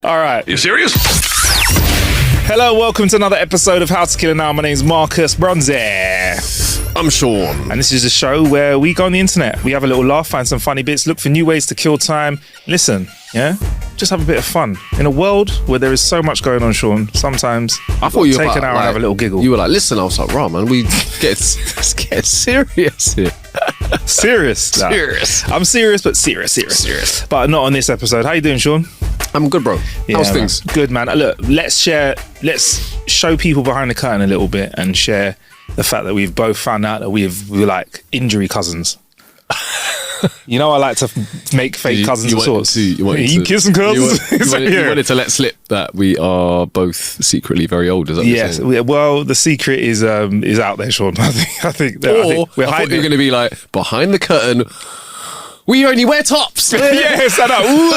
All right. You serious? Hello, welcome to another episode of How to Kill an Hour. My name's Marcus Bronze. I'm Sean. And this is a show where we go on the internet. We have a little laugh, find some funny bits, look for new ways to kill time. Listen, yeah? Just have a bit of fun. In a world where there is so much going on, Sean, sometimes I thought you take were an hour and have a little giggle. You were like, listen, I was like, right, man, let's get serious here. Serious? Nah. Serious. I'm serious, but serious. But not on this episode. How you doing, Sean? I'm good, bro. Yeah, How's man. things? Good, man. Look, let's show people behind the curtain a little bit and share the fact that we've both found out that we're like injury cousins. You know, I like to make fake cousins of sorts. You kissing cousins? You wanted to let slip that we are both secretly very old, is that what you're saying? Well, the secret is out there, Sean. I think we're I thought hiding. you were going to be like, behind the curtain, we only wear tops. Yes, I know.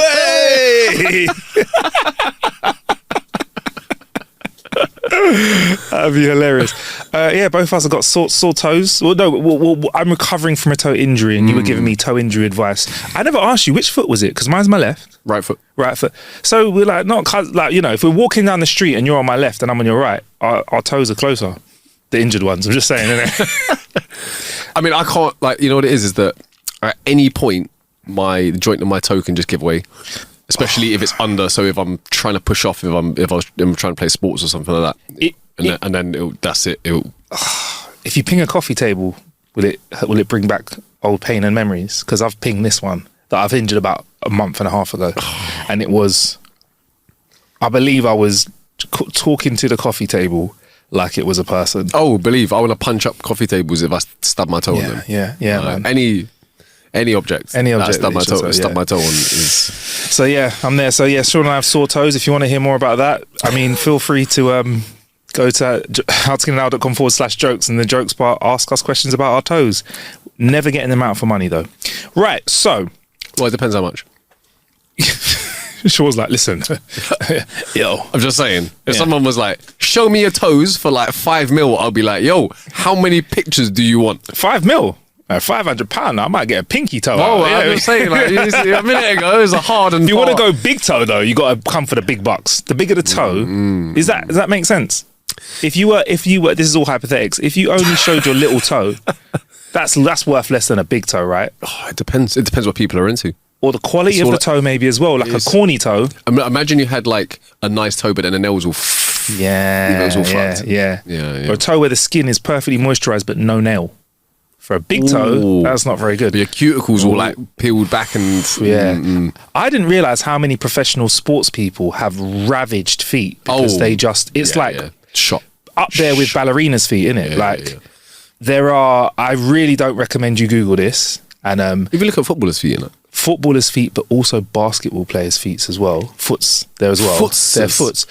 That'd be hilarious. Both of us have got sore toes. Well, no, I'm recovering from a toe injury, and you were giving me toe injury advice. I never asked you which foot was it, because mine's my left. Right foot. So we're like, if we're walking down the street and you're on my left and I'm on your right, our toes are closer. The injured ones. I'm just saying, innit? I mean, I can't, you know what it is that at any point, the joint of my toe can just give way. Especially if it's under, so if I'm trying to push off, if I'm trying to play sports or something like that, and then that's it. If you ping a coffee table, will it bring back old pain and memories? Because I've pinged this one that I've injured about a month and a half ago, and it was, I believe I was talking to the coffee table like it was a person. Oh, I want to punch up coffee tables if I stub my toe on them. Yeah, man. Any object. That stub my toe on is. So yeah, I'm there. So yeah, Sean and I have sore toes. If you want to hear more about that, I mean, feel free to go to howtokillanow.com/jokes, and the jokes part, ask us questions about our toes. Never getting them out for money though. Right. So. Well, it depends how much. Sean's like, listen, yo. I'm just saying, if someone was like, show me your toes for like £5 million, I'll be like, yo, how many pictures do you want? £5 million? £500, I might get a pinky toe. Oh, I'm just saying, a minute ago, it was a hard and. If you want to go big toe though, you got to come for the big bucks. The bigger the toe, does that make sense? If you were, this is all hypothetics. If you only showed your little toe, that's worth less than a big toe, right? Oh, it depends. It depends what people are into. Or the quality of the toe maybe as well, like a corny toe. Imagine you had like a nice toe, but then the nails all. Yeah. Or a toe where the skin is perfectly moisturised but no nail. For a big toe, that's not very good. Your cuticles all like peeled back and. I didn't realise how many professional sports people have ravaged feet because they just, shot up there with ballerinas' feet, innit? There are, I really don't recommend you Google this. And if you look at footballers' feet, footballers' feet, but also basketball players' feet as well. Foots there as well. Their foots.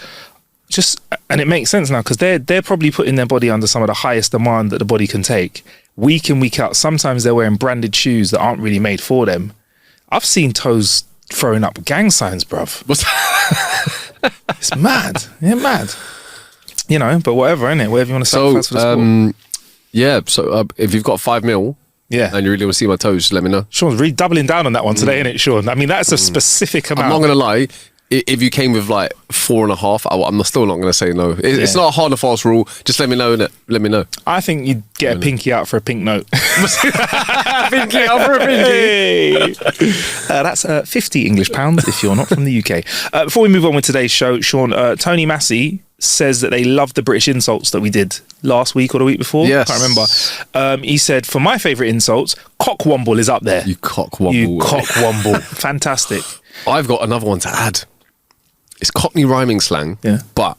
And it makes sense now because they're probably putting their body under some of the highest demand that the body can take. Week in, week out. Sometimes they're wearing branded shoes that aren't really made for them. I've seen toes throwing up gang signs, bruv. It's mad. Yeah, mad. But whatever, innit? Whatever you want to sacrifice for the sport. Yeah, so if you've got $5 million, and you really want to see my toes, just let me know. Sean's really doubling down on that one today, innit, Sean? I mean, that's a specific amount. I'm not going to lie. If you came with like 4.5, I'm still not going to say no. It's not a hard and fast rule. Just let me know, innit? Let me know. I think you'd get a pinky out for a pink note. Pinky out for a pinky. That's 50 English pounds if you're not from the UK. Before we move on with today's show, Sean, Tony Massey says that they loved the British insults that we did last week or the week before. Yes. I can't remember. He said, for my favourite insults, cockwomble is up there. You cockwomble. Fantastic. I've got another one to add. It's Cockney rhyming slang, but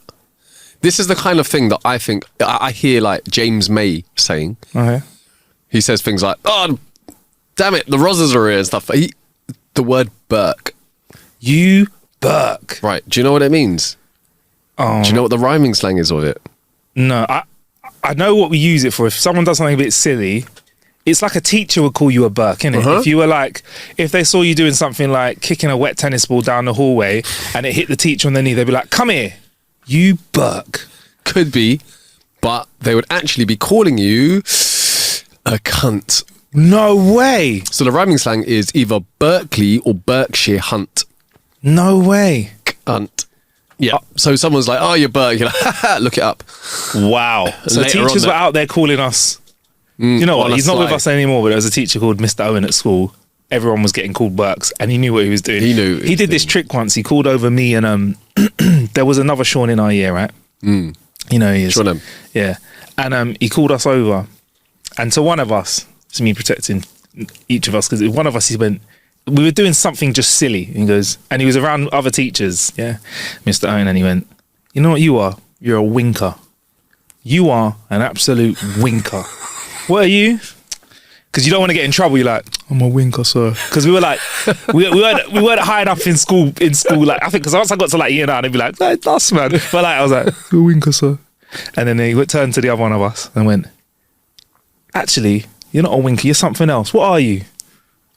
this is the kind of thing that I think I hear like James May saying. Okay. He says things like, "Oh, damn it, the Rozzers are here" and stuff. The word Burke. You Burke. Right. Do you know what it means? Do you know what the rhyming slang is of it? No, I know what we use it for. If someone does something a bit silly, it's like a teacher would call you a Burke, innit? If you were like, if they saw you doing something like kicking a wet tennis ball down the hallway and it hit the teacher on the knee, they'd be like, come here, you Burke. Could be, but they would actually be calling you a cunt. No way. So the rhyming slang is either Berkeley or Berkshire Hunt. No way. Cunt. Yeah. So someone's like, "Oh, you're burnt." You're like, "Look it up." Wow. So teachers were out there calling us. You know what? He's not with us anymore, but there was a teacher called Mr. Owen at school. Everyone was getting called Burks, and he knew what he was doing. He knew. He did this trick once. He called over me, and there was another Sean in our year, right? You know, he is. Sean M. Yeah. And he called us over, and to one of us, it's me protecting each of us, because one of us, he went, we were doing something just silly. He goes, and he was around other teachers, yeah, Mr. Owen, and he went, "You know what you are? You're a winker. You are an absolute winker." "What are you?" Because you don't want to get in trouble. You're like, "I'm a winker, sir." Because we were like, we weren't high enough in school. Like, I think because once I got to like year 9, they'd be like, "No, that's man." But like, I was like, "You're a winker, sir." And then he turned to the other one of us and went, "Actually, you're not a winker. You're something else. What are you?"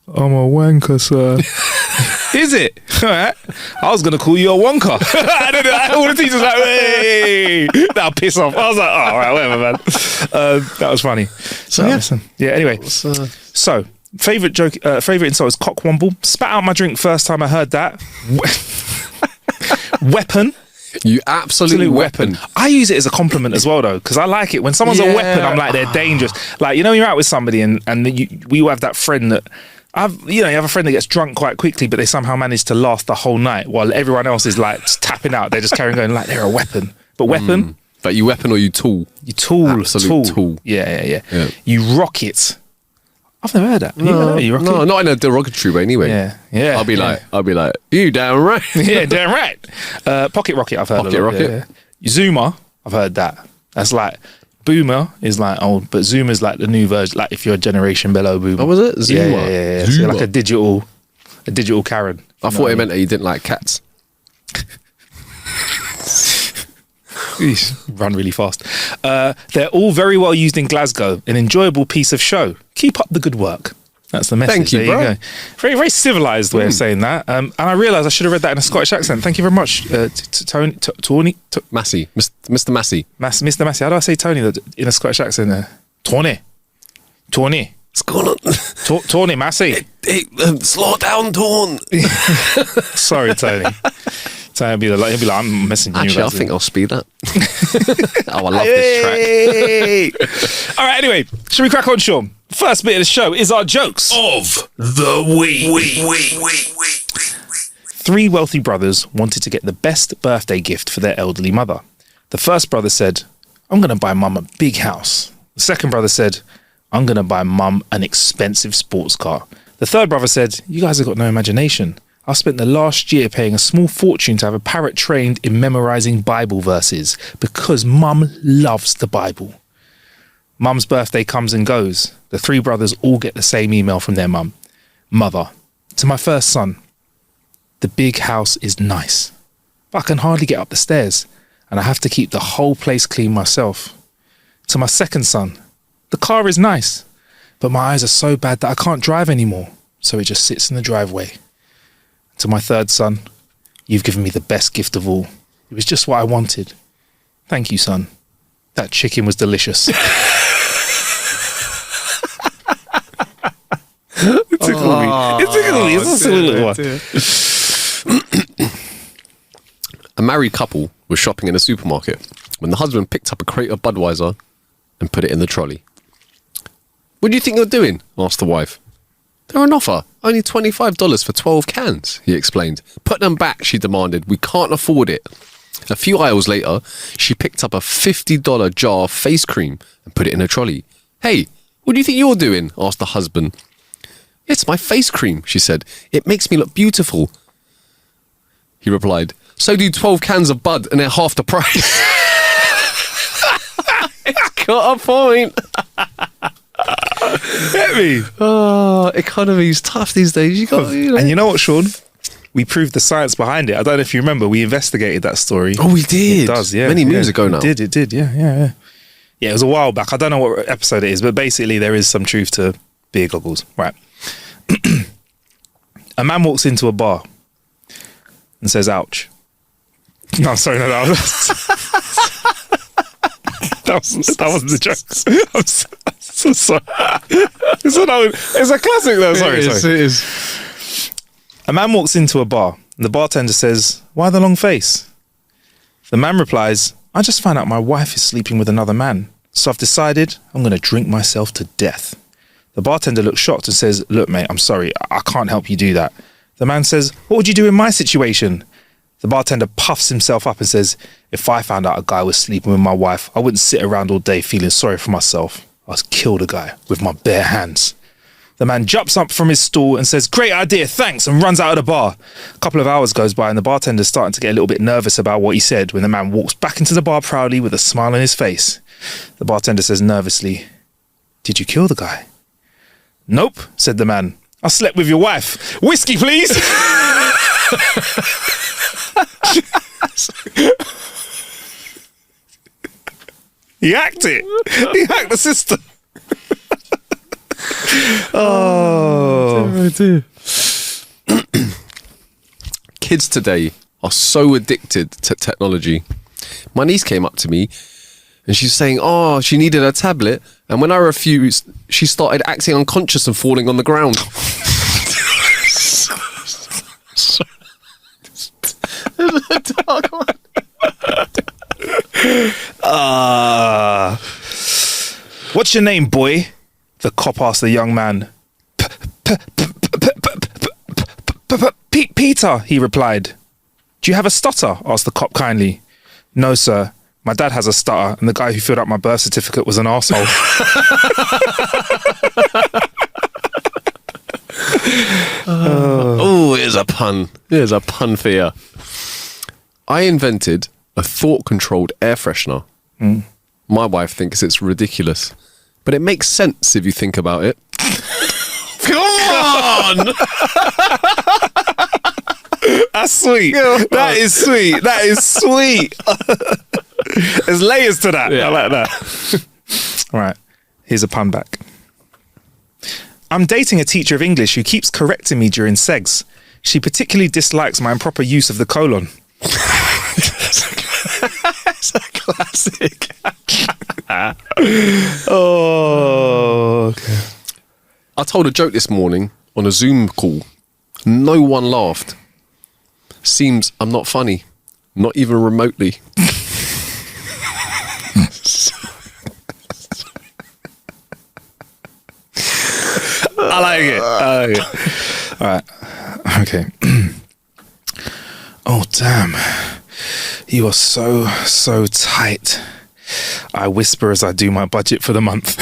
"I'm a wanker, sir." "Is it? All right. I was going to call you a wonker." All the teachers like, "Hey, now piss off." I was like, "Oh, all right, whatever, man." That was funny. So yeah. Anyway, so favorite joke, favorite insult is cockwomble. Spat out my drink first time I heard that. Weapon. You absolute weapon. I use it as a compliment as well, though, because I like it when someone's a weapon. I'm like, they're dangerous. Like, you know, you're out with somebody and we all have that friend that. You have a friend that gets drunk quite quickly, but they somehow manage to last the whole night while everyone else is like tapping out. They're just carrying on like they're a weapon. But weapon? Like you weapon or you tool? You tool. Absolute tool. Yeah. You rocket. I've never heard that. You rocket? No, not in a derogatory way anyway. Yeah. I'll be like, "You damn right." Yeah, damn right. Pocket rocket, I've heard. Pocket rocket. Yeah. Zoomer, I've heard that. That's like... Boomer is like old, but Zoomer's like the new version. Like if you're a generation below Boomer. Oh, was it? Zoomer? Yeah. So like a digital Karen. I thought it meant that you didn't like cats. Run really fast. They're all very well used in Glasgow. An enjoyable piece of show. Keep up the good work. That's the message. Thank you, bro. You go. Very, very civilised way of saying that. And I realised I should have read that in a Scottish accent. Thank you very much, Tony. Massey. Mr. Massey. Mr. Massey. How do I say Tony in a Scottish accent? Tony. What's going on? Tony Massey. Hey, slow down, Tone. Sorry, Tony. Tony be like, "I'm messing you." Actually, I think I'll speed up. Oh, I love this track. All right, anyway, should we crack on, Sean? First bit of the show is our jokes of the week. 3 wealthy brothers wanted to get the best birthday gift for their elderly mother. The first brother said, "I'm going to buy mum a big house." The second brother said, "I'm going to buy mum an expensive sports car." The third brother said, "You guys have got no imagination. I spent the last year paying a small fortune to have a parrot trained in memorising Bible verses because mum loves the Bible." Mum's birthday comes and goes. The 3 brothers all get the same email from their mum. "Mother, to my first son, the big house is nice, but I can hardly get up the stairs and I have to keep the whole place clean myself. To my second son, the car is nice, but my eyes are so bad that I can't drive anymore, so it just sits in the driveway. To my third son, you've given me the best gift of all. It was just what I wanted. Thank you, son. That chicken was delicious." It tickled me. It's a silly little one. A married couple was shopping in a supermarket when the husband picked up a crate of Budweiser and put it in the trolley. "What do you think you're doing?" asked the wife. "They're on offer. Only $25 for 12 cans, he explained. "Put them back," she demanded. "We can't afford it." A few aisles later, she picked up a $50 jar of face cream and put it in a trolley. "Hey, what do you think you're doing?" asked the husband. "It's my face cream," she said. "It makes me look beautiful." He replied, "So do 12 cans of Bud and they're half the price." It's got a point. Get me. Oh, economy's tough these days. And you know what, Sean? We proved the science behind it. I don't know if you remember, we investigated that story. Oh, we did. It does, yeah. Many moons ago now. It did, yeah. Yeah, it was a while back. I don't know what episode it is, but basically there is some truth to beer goggles. Right. A man walks into a bar and says, "Ouch." No, sorry, no, that wasn't the joke. I'm so sorry. It's a classic though. Sorry. It is. A man walks into a bar and the bartender says, "Why the long face?" The man replies, I just found out my wife is sleeping with another man, so I've decided I'm going to drink myself to death. The bartender looks shocked and says, look, mate, I'm sorry, I can't help you do that. The man says, what would you do in my situation? The bartender puffs himself up and says, if I found out a guy was sleeping with my wife, I wouldn't sit around all day feeling sorry for myself. I'd kill the guy with my bare hands. The man jumps up from his stool and says, great idea, thanks, and runs out of the bar. A couple of hours goes by and the bartender's starting to get a little bit nervous about what he said when the man walks back into the bar proudly with a smile on his face. The bartender says nervously, did you kill the guy? Nope, said the man. I slept with your wife. Whiskey, please. He hacked it. He hacked the system. Oh dear. Kids today are so addicted to technology. My niece came up to me and she's saying, oh, she needed a tablet. And when I refused, she started acting unconscious and falling on the ground. Dark one. What's your name, boy? The cop asked the young man. Peter, he replied. Do you have a stutter? Asked the cop kindly. No, sir. My dad has a stutter, and the guy who filled out my birth certificate was an arsehole. Oh, here's a pun. Here's a pun for you. I invented a thought-controlled air freshener. My wife thinks it's ridiculous, but it makes sense if you think about it. Come on! That's sweet. That is sweet. That is sweet. There's layers to that. Yeah. I like that. All right. Here's a pun back. I'm dating a teacher of English who keeps correcting me during segs. She particularly dislikes my improper use of the colon. It's a classic. Oh, okay. I told a joke this morning on a Zoom call. No one laughed. Seems I'm not funny. Not even remotely. I like it. All right. Okay. Oh, damn. You are so tight. I whisper as I do my budget for the month.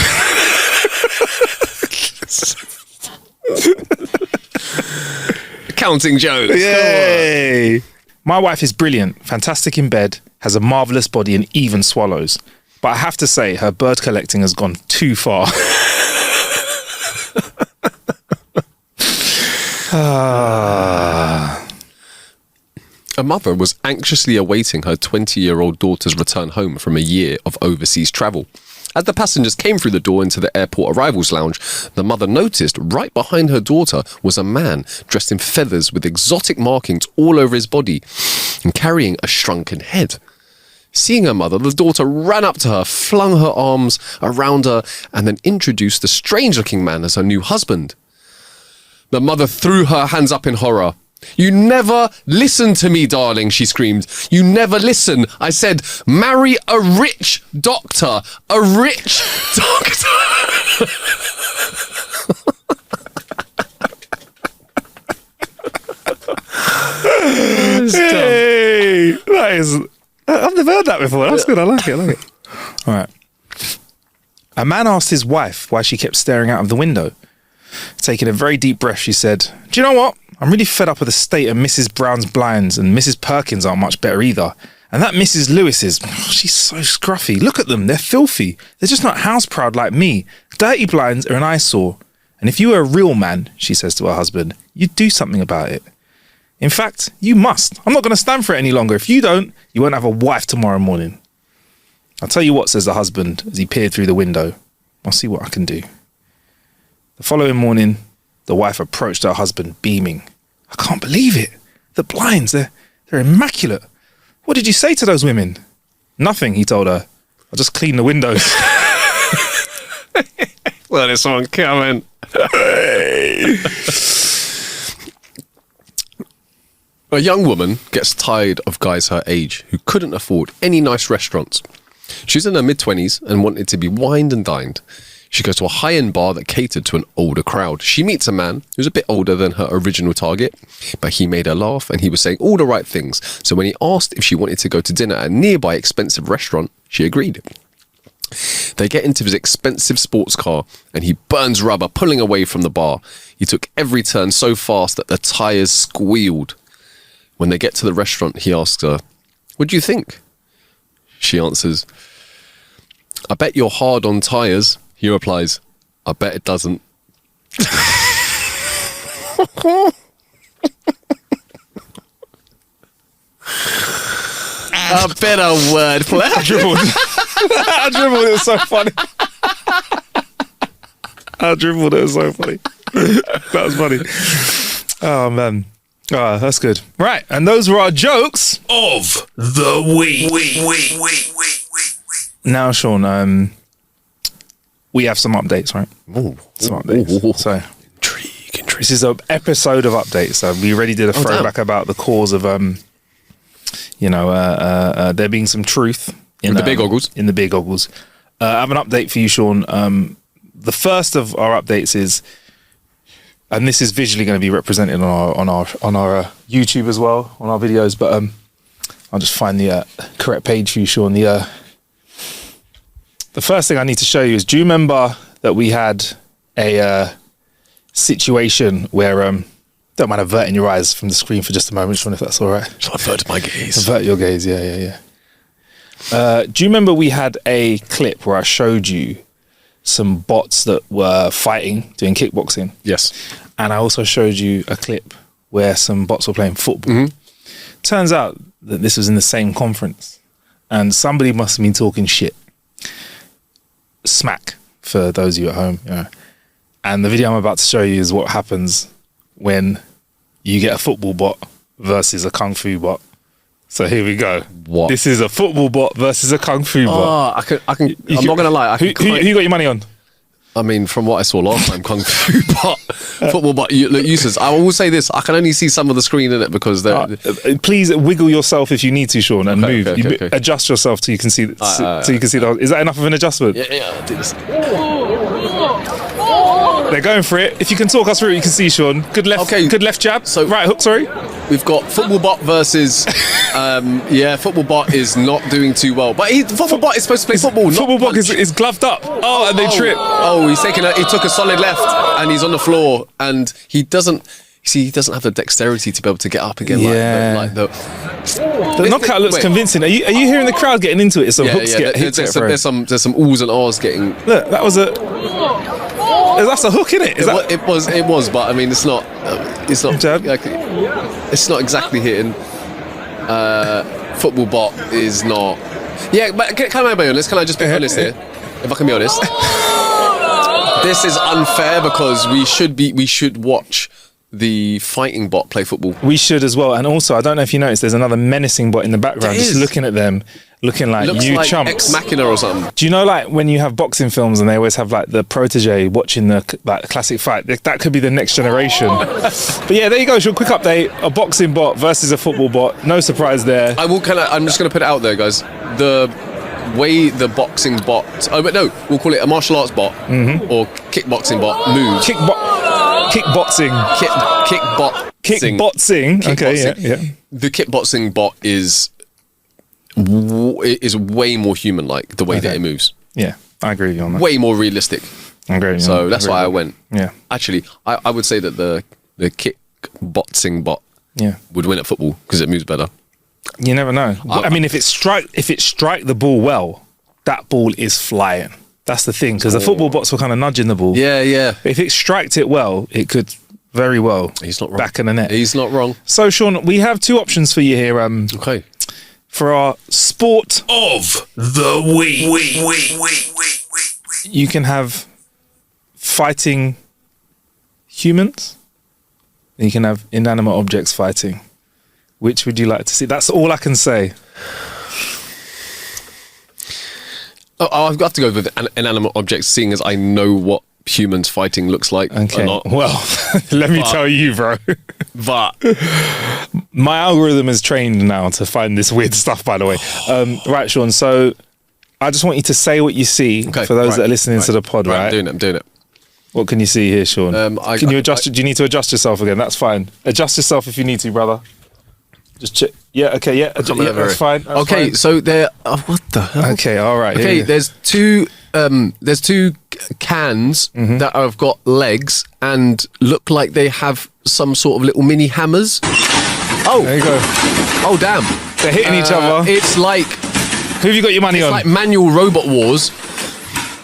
Counting jokes. Yay! My wife is brilliant, fantastic in bed, has a marvellous body and even swallows. But I have to say, her bird collecting has gone too far. A mother was anxiously awaiting her 20-year-old daughter's return home from a year of overseas travel. As the passengers came through the door into the airport arrivals lounge, the mother noticed right behind her daughter was a man dressed in feathers with exotic markings all over his body and carrying a shrunken head. Seeing her mother, the daughter ran up to her, flung her arms around her, and then introduced the strange-looking man as her new husband. The mother threw her hands up in horror. You never listen to me, darling, she screamed. You never listen. I said, marry a rich doctor. A rich doctor. Hey, that is... I've never heard that before. That's good. I like it. All right. A man asked his wife why she kept staring out of the window. Taking a very deep breath, she said, do you know what? I'm really fed up with the state of Mrs. Brown's blinds, and Mrs. Perkins aren't much better either. And that Mrs. Lewis is, she's so scruffy. Look at them, they're filthy. They're just not house proud like me. Dirty blinds are an eyesore. And if you were a real man, she says to her husband, you'd do something about it. In fact, you must. I'm not going to stand for it any longer. If you don't, you won't have a wife tomorrow morning. I'll tell you what, says the husband as he peered through the window. I'll see what I can do. The following morning, the wife approached her husband, beaming. I can't believe it. The blinds, they're immaculate. What did you say to those women? Nothing, he told her. I just cleaned the windows. Well, there's someone coming. A young woman gets tired of guys her age who couldn't afford any nice restaurants. She was in her mid-20s and wanted to be wined and dined. She goes to a high-end bar that catered to an older crowd. She meets a man who's a bit older than her original target, but he made her laugh and he was saying all the right things. So when he asked if she wanted to go to dinner at a nearby expensive restaurant, she agreed. They get into his expensive sports car and he burns rubber, pulling away from the bar. He took every turn so fast that the tyres squealed. When they get to the restaurant, he asks her, "What do you think?" She answers, "I bet you're hard on tyres." He replies, "I bet it doesn't." A better wordplay. I dribbled. I dribbled. It was so funny. I dribbled. It was so funny. That was funny. Oh man. Oh, that's good. Right, and those were our jokes of the week. Now, Sean, we have some updates, right? Ooh. Some updates. Ooh. So, Intrigue. this is an episode of updates. So we already did a throwback about the cause of, there being some truth in the big goggles. In the big goggles. I have an update for you, Sean. The first of our updates is, and this is visually going to be represented on our YouTube as well, on our videos. But I'll just find the correct page for you, Sean. The first thing I need to show you is, do you remember that we had a situation where, don't mind averting your eyes from the screen for just a moment, Sean, if that's all right. So avert my gaze. Avert your gaze, yeah. Do you remember we had a clip where I showed you some bots that were fighting, doing kickboxing? Yes. And I also showed you a clip where some bots were playing football. Mm-hmm. Turns out that this was in the same conference and somebody must have been talking shit. Smack, for those of you at home. And the video I'm about to show you is what happens when you get a football bot versus a kung fu bot. So here we go. What? This is a football bot versus a kung fu bot. I can. I'm not gonna lie. Who you got your money on? I mean, from what I saw last time, kung fu bot, football bot, look useless. I will say this: I can only see some of the screen in it because they're. Please wiggle yourself if you need to, Sean, and move. Okay. Adjust yourself so you can see. So you can see the. Is that enough of an adjustment? Yeah. I'll do this. They're going for it. If you can talk us through it, you can see, Sean. Good left. Okay. Good left jab. So right hook. Sorry. We've got football bot versus. Football bot is not doing too well, but football bot is supposed to play football. Football bot is gloved up. Oh, and they trip. Oh, he took a solid left, and he's on the floor, and he doesn't. See, he doesn't have the dexterity to be able to get up again. Yeah. The knockout looks convincing. Are you hearing the crowd getting into it? It's some hooks get hit. There's some oohs and ahs getting. Look, that was a. That's a hook, innit? It was, but I mean, it's not. Jab. Like, it's not exactly hitting. Football bot is not. Yeah, but can I be honest? Can I just be honest here? If I can be honest, this is unfair because we should watch the fighting bot play football. We should as well, and also I don't know if you noticed, there's another menacing bot in the background, just looking at them, looking like looks you like chumps. Ex Machina or something. Do you know, like when you have boxing films and they always have like the protege watching the classic fight? That could be the next generation. But yeah, there you go. Sean, quick update: a boxing bot versus a football bot. No surprise there. I'm just going to put it out there, guys. The way the boxing bot, we'll call it a martial arts bot or kickboxing bot moves. Kickboxing. Okay, yeah. The kickboxing bot is way more human-like, the way that it moves. Yeah, I agree with you on that. Way more realistic. I agree with you. So that's why I went. Yeah. Actually, I would say that the kickboxing bot would win at football because it moves better. You never know. I mean, if it strike the ball well, that ball is flying. That's the thing, because the football bots were kind of nudging the ball. Yeah. If it striked it well, it could very well. He's not wrong. Back in the net. He's not wrong. So, Sean, we have two options for you here. Okay. For our sport of the week. You can have fighting humans. And you can have inanimate objects fighting. Which would you like to see? That's all I can say. I've got to go with inanimate objects, seeing as I know what humans fighting looks like. Okay. A lot. Well, let me tell you, bro. But My algorithm is trained now to find this weird stuff, by the way. Right, Sean, so I just want you to say what you see for those that are listening to the pod, right? I'm doing it. What can you see here, Sean? Can you adjust? Do you need to adjust yourself again? That's fine. Adjust yourself if you need to, brother. Just check. Yeah, okay, yeah. That's fine. That's fine. So there... what the hell? Okay, all right. Okay, yeah. there's two cans that have got legs and look like they have some sort of little mini hammers. Oh, There you go. oh damn! They're hitting each other. It's like Who have you got your money on? like manual robot wars.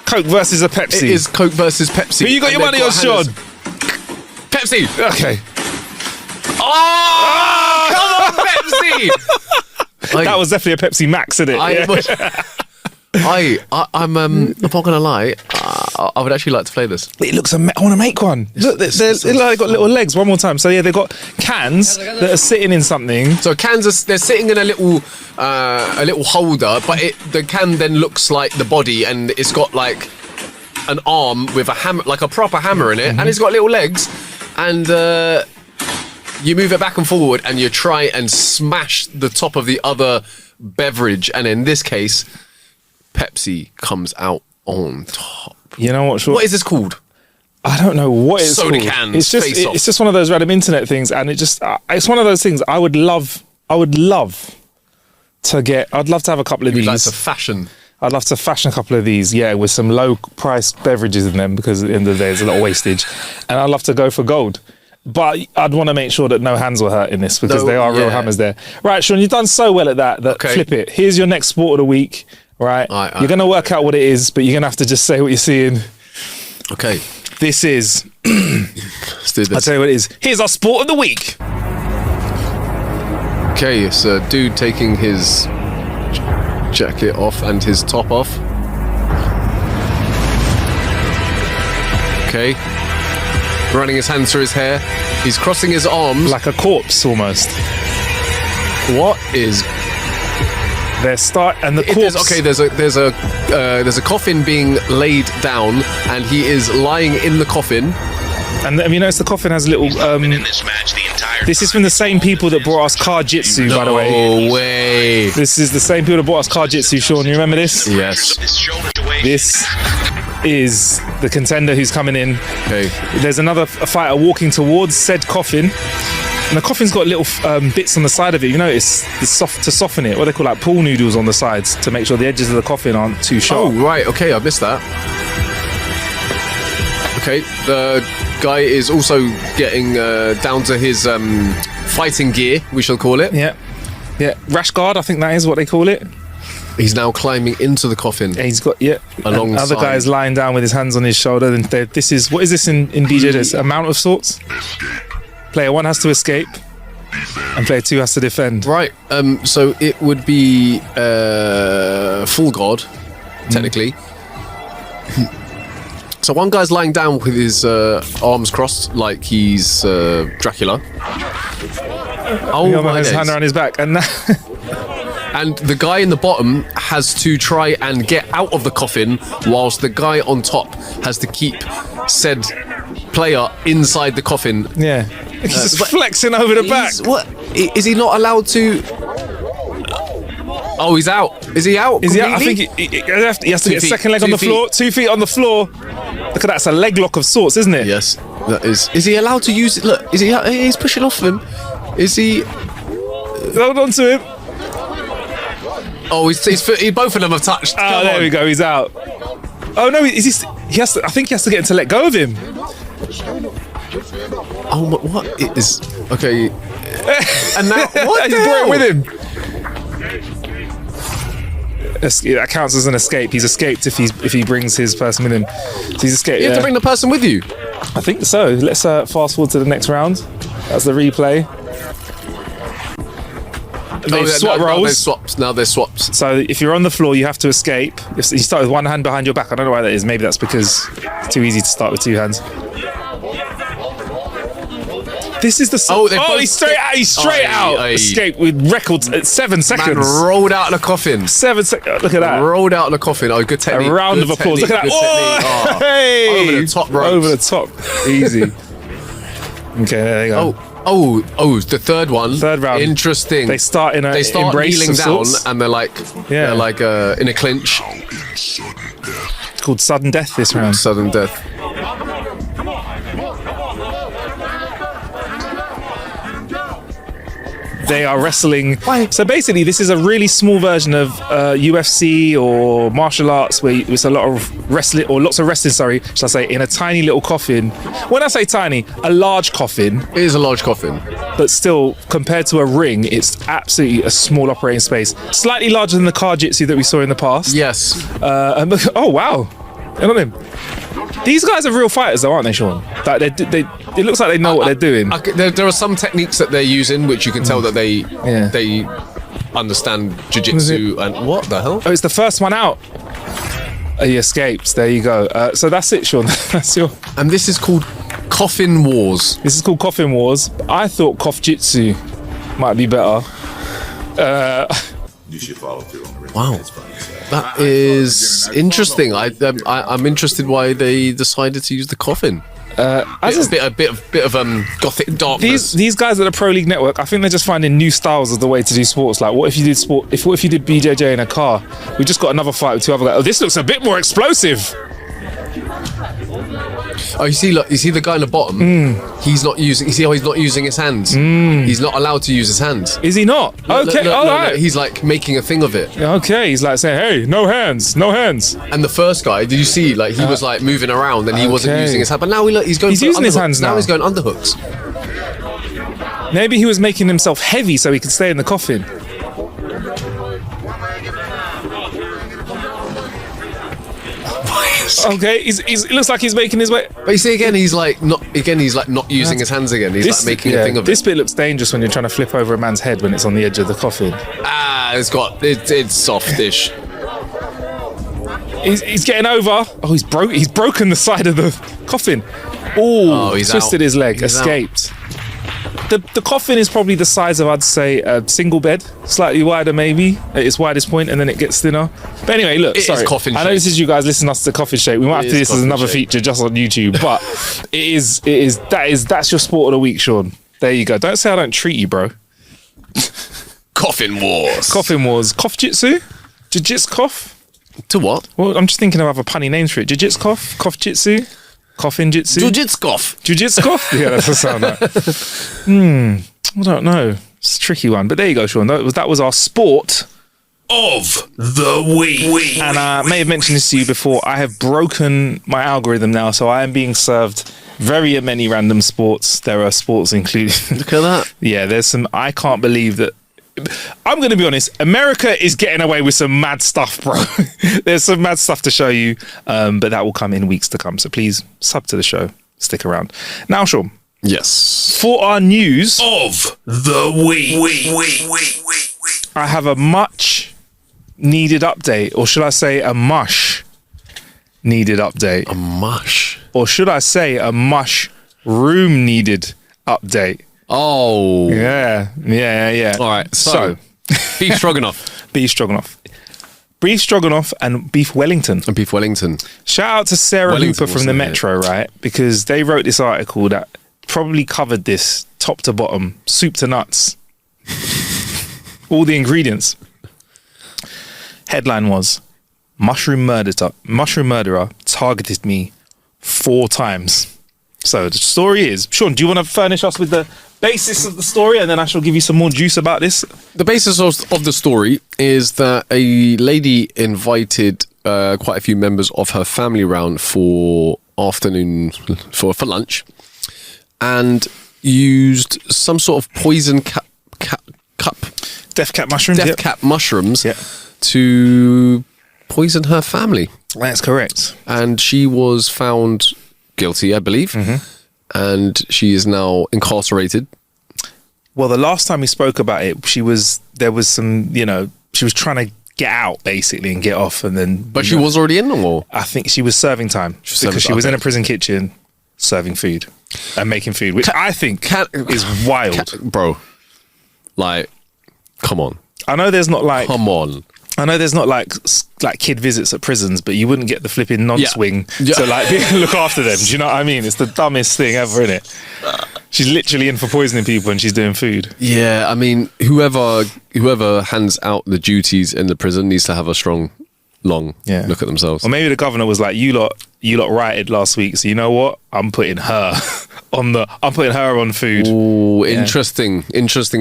Coke versus a Pepsi. It is Coke versus Pepsi. Who you got And your they've money on, Sean? hammers. Pepsi. Okay. Oh, come on, Pepsi! That was definitely a Pepsi Max, isn't it? I'm not gonna lie. I would actually like to play this. It looks I want to make one. Look, they've got little legs. One more time. So yeah, they've got cans that are sitting in something. So cans they're sitting in a little holder, but the can then looks like the body, and it's got like an arm with a hammer, like a proper hammer in it, and it's got little legs, and you move it back and forward, and you try and smash the top of the other beverage, and in this case, Pepsi comes out on top. You know what, Sean? What is this called? I don't know what it's Soda called. cans, It's just face off. it's just one of those random internet things, and it's one of those things I would love to get. I'd love to have a couple of You'd these. like to fashion. I'd love to fashion a couple of these, yeah, with some low-priced beverages in them, because at the end of the day, there's a lot of wastage. And I'd love to go for gold. But I'd want to make sure that no hands were hurt in this, because they are real hammers there. Right, Sean, you've done so well at that Okay. flip it. Here's your next sport of the week, right? You're going to work out what it is, but you're going to have to just say what you're seeing. Okay, This is... let's do I'll this. tell you what it is. Here's our sport of the week. Okay, it's a dude taking his jacket off and his top off. Okay. Running his hands through his hair. He's crossing his arms. Like a corpse, almost. What is... There's the corpse... There's a coffin being laid down, and he is lying in the coffin. And have you noticed the coffin has little... this is from the same people that brought us car jitsu, by the way. No way. This is the same people that brought us car jitsu, Sean. You remember this? Yes. This is the contender who's coming in. Okay. There's another fighter walking towards said coffin. And the coffin's got little bits on the side of it. You notice to soften it. What they call like pool noodles on the sides to make sure the edges of the coffin aren't too sharp. Oh, right. Okay, I missed that. Okay, the guy is also getting down to his fighting gear, we shall call it. Yeah. Rash guard, I think that is what they call it. He's now climbing into the coffin. And he's got Alongside. Other guy is lying down with his hands on his shoulder. And this is what is this in BJ? There's a mount of sorts. Player 1 has to escape, and player 2 has to defend. Right. So it would be full guard, technically. So one guy's lying down with his arms crossed, like he's Dracula. Oh my his hand days. around his back, and And the guy in the bottom has to try and get out of the coffin, whilst the guy on top has to keep said player inside the coffin. yeah, he's just flexing over the back. What? Is he not allowed to? Oh, he's out. Is he out? Is he out? I completely? think he has to get a feet, second leg on 2 the floor. 2 feet on the floor. Look at that. It's a leg lock of sorts, isn't it? Yes, that is. Is he allowed to use it? Look, is he? He's pushing off him. Is he? Hold on to him. Oh, both of them have touched. Oh, there we go. He's out. Oh no, he has to. I think he has to get him to let go of him. Oh, what is? Okay. And now what? He's the brought hell? it with him. That counts as an escape. He's escaped if he brings his person with him. So he's escaped. You have to bring the person with you. I think so. Let's fast forward to the next round. That's the replay. They've swapped roles. Now they're swapped. So if you're on the floor, you have to escape. If you start with one hand behind your back. I don't know why that is. Maybe that's because it's too easy to start with 2 hands. This is the he's straight out. Escape with records at 7 seconds. Man rolled out of the coffin. 7 seconds. Look at that. Rolled out of the coffin. Oh, good technique. A round of applause. Look at that. Oh, hey! over the top ropes. Over the top. Easy. Okay, there you go. Oh, the third one. Third round. Interesting. They start kneeling down and they're like in a clinch. It's called sudden death this round. Sudden death. They are wrestling. So basically, this is a really small version of UFC or martial arts where it's a lot of wrestling, or lots of wrestling, sorry, should I say, in a tiny little coffin. When I say tiny, a large coffin. It is a large coffin. But still, compared to a ring, it's absolutely a small operating space. Slightly larger than the car jitsu that we saw in the past. Yes. Oh, wow. Look at him. These guys are real fighters, though, aren't they, Sean? Like it looks like they know what they're doing. There are some techniques that they're using, which you can tell that they understand jiu-jitsu and what the hell? Oh, it's the first one out. He escapes. There you go. So that's it, Sean. That's your. And this is called Coffin Wars. This is called Coffin Wars. I thought Kof Jitsu might be better. You should follow through on the Wow. That is interesting. I'm interested why they decided to use the coffin. A bit of gothic darkness. These guys at the Pro League Network, I think they're just finding new styles as the way to do sports. Like, what if you did what if you did BJJ in a car? We just got another fight with two other guys. Oh, this looks a bit more explosive. Oh, you see the guy in the bottom? He's not using. You see how he's not using his hands? He's not allowed to use his hands. Is he not? Okay, all right. He's like making a thing of it. Okay, he's like saying, "Hey, no hands, no hands." And the first guy, did you see? Like he was like moving around and he wasn't using his hand. But now he's going. He's using his hands now. Now he's going underhooks. Maybe he was making himself heavy so he could stay in the coffin. Okay, it looks like he's making his way. But you see, he's not using his hands again. He's like making a thing of it. This bit looks dangerous when you're trying to flip over a man's head when it's on the edge of the coffin. It's softish. He's getting over. Oh, he's broken the side of the coffin. Oh, he's twisted his leg. Escaped. The coffin is probably the size of, I'd say, a single bed, slightly wider maybe at its widest point, and then it gets thinner. But anyway, look, sorry. I know this is you guys listening to us to Coffin Shape. We might have to do this as another feature just on YouTube, but that's your sport of the week, Sean. There you go. Don't say I don't treat you, bro. Coffin Wars. Coffin Wars. Kof Jitsu? Jiu-Jitsu Kof? To what? Well, I'm just thinking of other punny names for it. Jiu-Jitsu Kof? Kof Jitsu? Coffin Jitsu? Jiu-Jitsu Kof. Jiu-Jitsu Kof? Yeah, that's the sound like. I don't know. It's a tricky one. But there you go, Sean. That was our sport of the week. And I may have mentioned this to you before. I have broken my algorithm now, so I am being served very many random sports. There are sports included. Look at that. Yeah, there's some. I can't believe that. I'm going to be honest. America is getting away with some mad stuff, bro. There's some mad stuff to show you, but that will come in weeks to come. So please sub to the show. Stick around. Now, Sean. Yes. For our news of the week. I have a much needed update, or should I say a mush needed update? A mush? Or should I say a MushRoom needed update? Oh. Yeah. All right. So beef stroganoff. Beef stroganoff and beef Wellington. Shout out to Sarah Hooper from the Metro, right? Because they wrote this article that probably covered this top to bottom, soup to nuts. All the ingredients. Headline was, mushroom murderer targeted me 4 times. So the story is, Sean, do you want to furnish us with the basis of the story, and then I shall give you some more juice about this? The basis of the story is that a lady invited quite a few members of her family round for lunch, and used some sort of poison death cap mushrooms to poison her family. That's correct. And she was found guilty, I believe. And she is now incarcerated. Well, the last time we spoke about it, she was trying to get out basically and get off, and then. But she was already in, or? I think she was serving time because she was in a prison kitchen serving food. and making food, which I think is wild. Bro, like, come on. I know there's not like... Come on. I know there's not like kid visits at prisons, but you wouldn't get the flipping non-swing to like look after them. Do you know what I mean? It's the dumbest thing ever, isn't it? She's literally in for poisoning people and she's doing food. Yeah, I mean, whoever hands out the duties in the prison needs to have a strong, long look at themselves. Or maybe the governor was like, you lot rioted last week, so you know what? I'm putting her on food. Ooh, interesting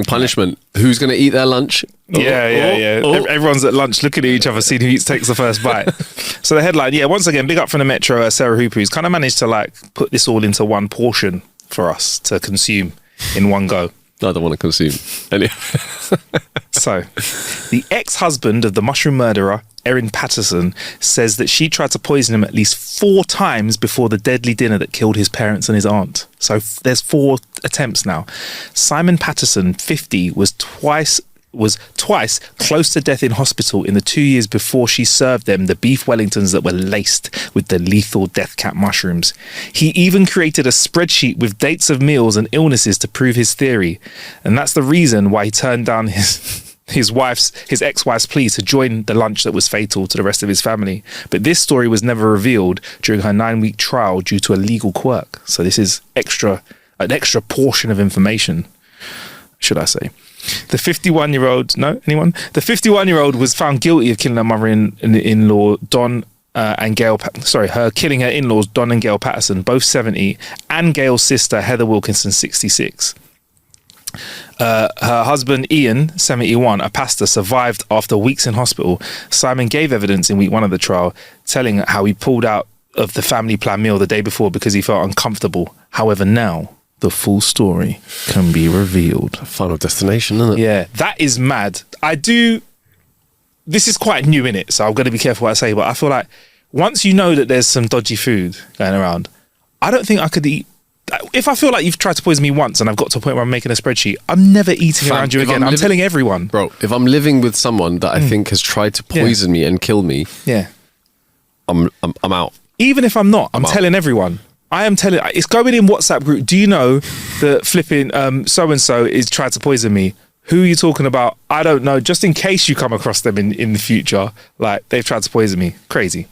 punishment. Who's going to eat their lunch? Yeah. Everyone's at lunch looking at each other, seeing who takes the first bite. So the headline, once again, big up from the Metro, Sarah Hooper, who's kind of managed to like put this all into one portion for us to consume in one go. I don't want to consume any. So, the ex-husband of the mushroom murderer, Erin Patterson, says that she tried to poison him at least 4 times before the deadly dinner that killed his parents and his aunt. So there's 4 attempts now. Simon Patterson, 50, was twice close to death in hospital in the 2 years before she served them the beef Wellingtons that were laced with the lethal death cap mushrooms. He even created a spreadsheet with dates of meals and illnesses to prove his theory. And that's the reason why he turned down his ex-wife's plea to join the lunch that was fatal to the rest of his family. But this story was never revealed during her 9-week trial due to a legal quirk. So this is an extra portion of information, should I say. The 51-year-old was found guilty of killing her mother-in-law, Don and Gail. Her killing her in-laws, Don and Gail Patterson, both 70, and Gail's sister, Heather Wilkinson, 66. Her husband, Ian, 71, a pastor, survived after weeks in hospital. Simon gave evidence in week 1 of the trial, telling how he pulled out of the family plan meal the day before because he felt uncomfortable. However, now the full story can be revealed. Final destination, isn't it? Yeah, that is mad. This is quite new, innit? So I'm going to be careful what I say, but I feel like once you know that there's some dodgy food going around, I don't think I could eat. If I feel like you've tried to poison me once and I've got to a point where I'm making a spreadsheet, I'm never eating around you again. I'm telling everyone. Bro, if I'm living with someone that I think has tried to poison me and kill me, I'm out. Even if I'm not, I'm telling everyone. I am telling, it's going in WhatsApp group. Do you know that flipping so-and-so is trying to poison me? Who are you talking about? I don't know. Just in case you come across them in the future, like they've tried to poison me. Crazy.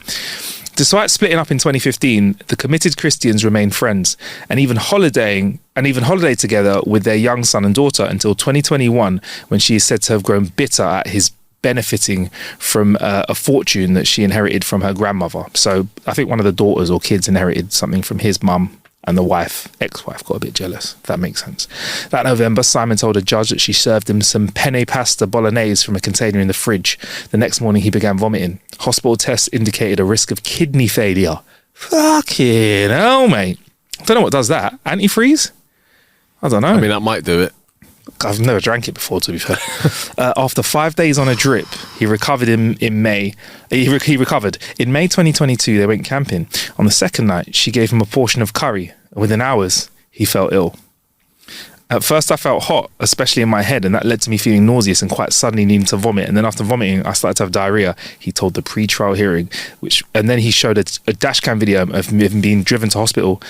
Despite splitting up in 2015, the committed Christians remain friends and even holiday together with their young son and daughter until 2021, when she is said to have grown bitter at his benefiting from a fortune that she inherited from her grandmother. So I think one of the daughters or kids inherited something from his mum, and the ex-wife got a bit jealous, if that makes sense. That November, Simon told a judge that she served him some penne pasta bolognese from a container in the fridge. The next morning, he began vomiting. Hospital tests indicated a risk of kidney failure. Fucking hell, mate. I don't know what does that. Antifreeze? I don't know. I mean, that might do it. I've never drank it before, to be fair. After 5 days on a drip, he recovered in May. He recovered. In May 2022, they went camping. On the second night, she gave him a portion of curry. Within hours, he felt ill. At first, I felt hot, especially in my head, and that led to me feeling nauseous and quite suddenly needing to vomit. And then after vomiting, I started to have diarrhea, he told the pre-trial hearing. And then he showed a dash cam video of him being driven to hospital.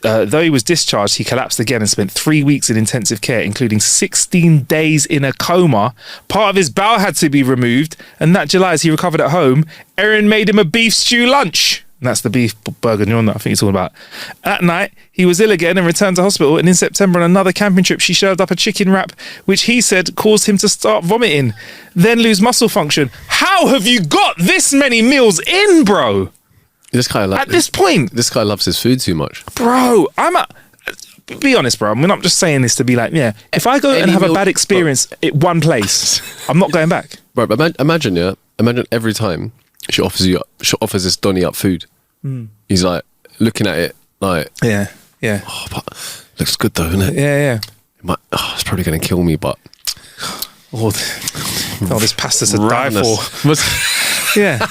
Though he was discharged, he collapsed again and spent 3 weeks in intensive care, including 16 days in a coma. Part of his bowel had to be removed, and that July, as he recovered at home, Erin made him a beef stew lunch. And that's the beef bourguignon that I think you're talking about. At night, he was ill again and returned to hospital, and in September on another camping trip, she served up a chicken wrap, which he said caused him to start vomiting, then lose muscle function. How have you got this many meals in, bro? At this point, this guy loves his food too much, bro. Be honest, bro. I mean, I'm just saying this to be like, if I go and have a bad experience at one place, I'm not going back, bro. But imagine every time she offers this Donny up food, he's like looking at it like, yeah. Oh, but looks good though, isn't it? Yeah. It's probably going to kill me, but this pasta's to die for. Yeah,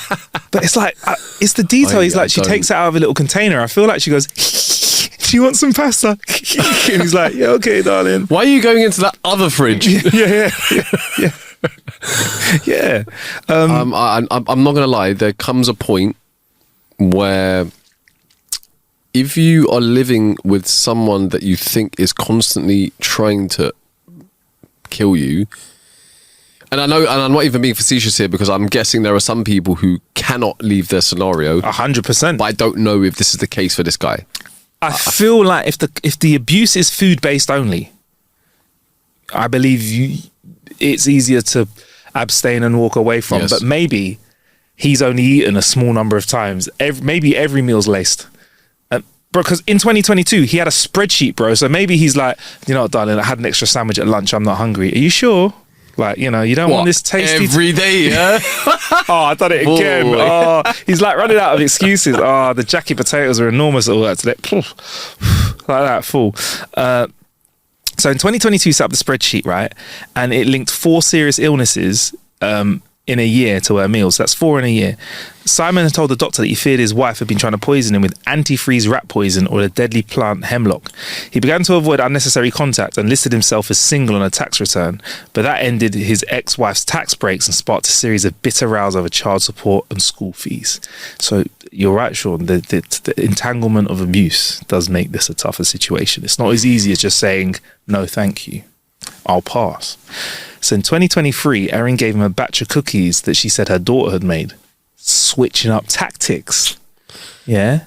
but it's like it's the detail. He's like, she takes it out of a little container. I feel like she goes, "Do you want some pasta?" And he's like, "Yeah, okay, darling." Why are you going into that other fridge? Yeah. I'm not gonna lie. There comes a point where if you are living with someone that you think is constantly trying to kill you, and I know, and I'm not even being facetious here because I'm guessing there are some people who cannot leave their scenario. 100%. But I don't know if this is the case for this guy. I feel like if the abuse is food based only, I believe it's easier to abstain and walk away from. Yes. But maybe he's only eaten a small number of times. Maybe every meal's laced. Because in 2022, he had a spreadsheet, bro. So maybe he's like, you know what, darling, I had an extra sandwich at lunch. I'm not hungry. Are you sure? Like, you know, you don't want this tasty... Every day, yeah? Oh, I done it again. Boy. Oh, he's like running out of excuses. Oh, the jacket potatoes are enormous at all that today. Like that, full. So in 2022, he set up the spreadsheet, right? And it linked 4 serious illnesses in a year to her meals. That's 4 in a year. Simon had told the doctor that he feared his wife had been trying to poison him with antifreeze rat poison or the deadly plant hemlock. He began to avoid unnecessary contact and listed himself as single on a tax return, but that ended his ex-wife's tax breaks and sparked a series of bitter rows over child support and school fees. So you're right, Sean, the entanglement of abuse does make this a tougher situation. It's not as easy as just saying, no, thank you, I'll pass. So in 2023, Erin gave him a batch of cookies that she said her daughter had made. Switching up tactics. Yeah.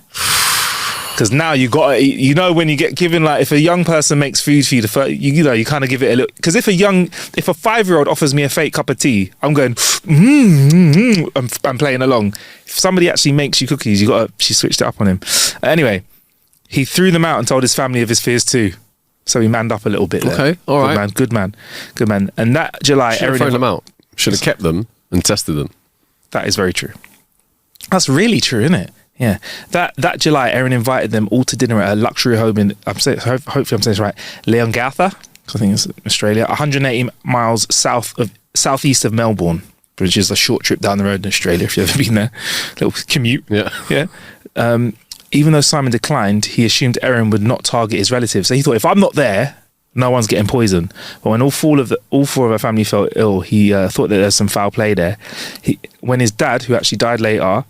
Because now you got to, you know, when you get given, like, if a young person makes food for you, you know, you kind of give it a look. Because if a 5-year-old offers me a fake cup of tea, I'm going, I'm playing along. If somebody actually makes you cookies, she switched it up on him. Anyway, he threw them out and told his family of his fears too. So he manned up a little bit there. Okay, all right. Good man. And that July... Should have thrown them out. Should have kept them and tested them. That is very true. That's really true, isn't it? Yeah. That July, Erin invited them all to dinner at a luxury home in... hopefully I'm saying this right. Leongatha, I think it's Australia, 180 miles southeast of Melbourne, which is a short trip down the road in Australia, if you've ever been there. Little commute. Yeah. Yeah. Even though Simon declined, he assumed Erin would not target his relatives. So he thought, if I'm not there, no one's getting poisoned. But when all 4 of her family felt ill, he thought that there's some foul play there. When his dad, who actually died later,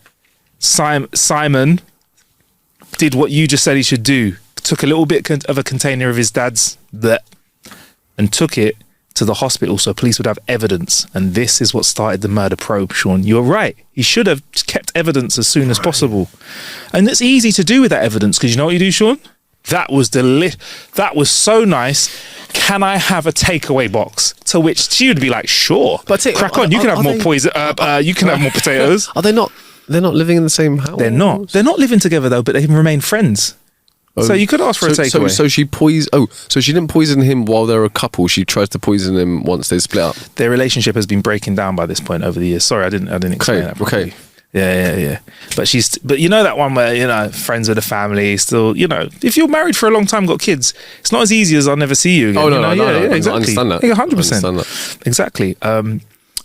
Simon did what you just said he should do. Took a little bit of a container of his dad's and took it to the hospital so police would have evidence. And this is what started the murder probe, Sean. You're right. He should have kept evidence as soon as possible. And it's easy to do with that evidence because you know what you do, Sean? That was that was so nice. Can I have a takeaway box? To which she would be like, sure. But crack on. You can have more poison. You can have more potatoes. Are they not? They're not living in the same house. They're not. They're not living together though, but they remain friends. So you could ask for a takeaway. So she so she didn't poison him while they're a couple. She tries to poison him once they split up. Their relationship has been breaking down by this point over the years. Sorry, I didn't explain that properly. Okay. Yeah. But you know that one where, you know, friends with the family, still, you know, if you're married for a long time, got kids, it's not as easy as I'll never see you again. Oh no, yeah, exactly. I understand that. Yeah, 100%. Exactly.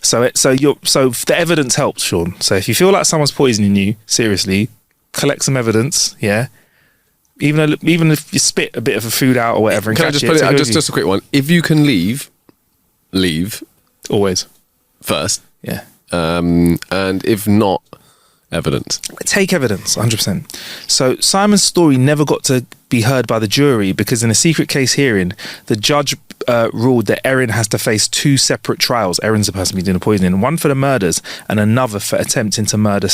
So the evidence helps, Sean. So if you feel like someone's poisoning you, seriously, collect some evidence. Yeah. Even if you spit a bit of a food out or whatever, and can I just put it? Just a quick one. If you can leave always first. Yeah. And if not, evidence. Take evidence, 100%. So Simon's story never got to be heard by the jury because in a secret case hearing, the judge ruled that Erin has to face 2 separate trials. Erin's the person doing the poisoning, one for the murders and another for attempting to murder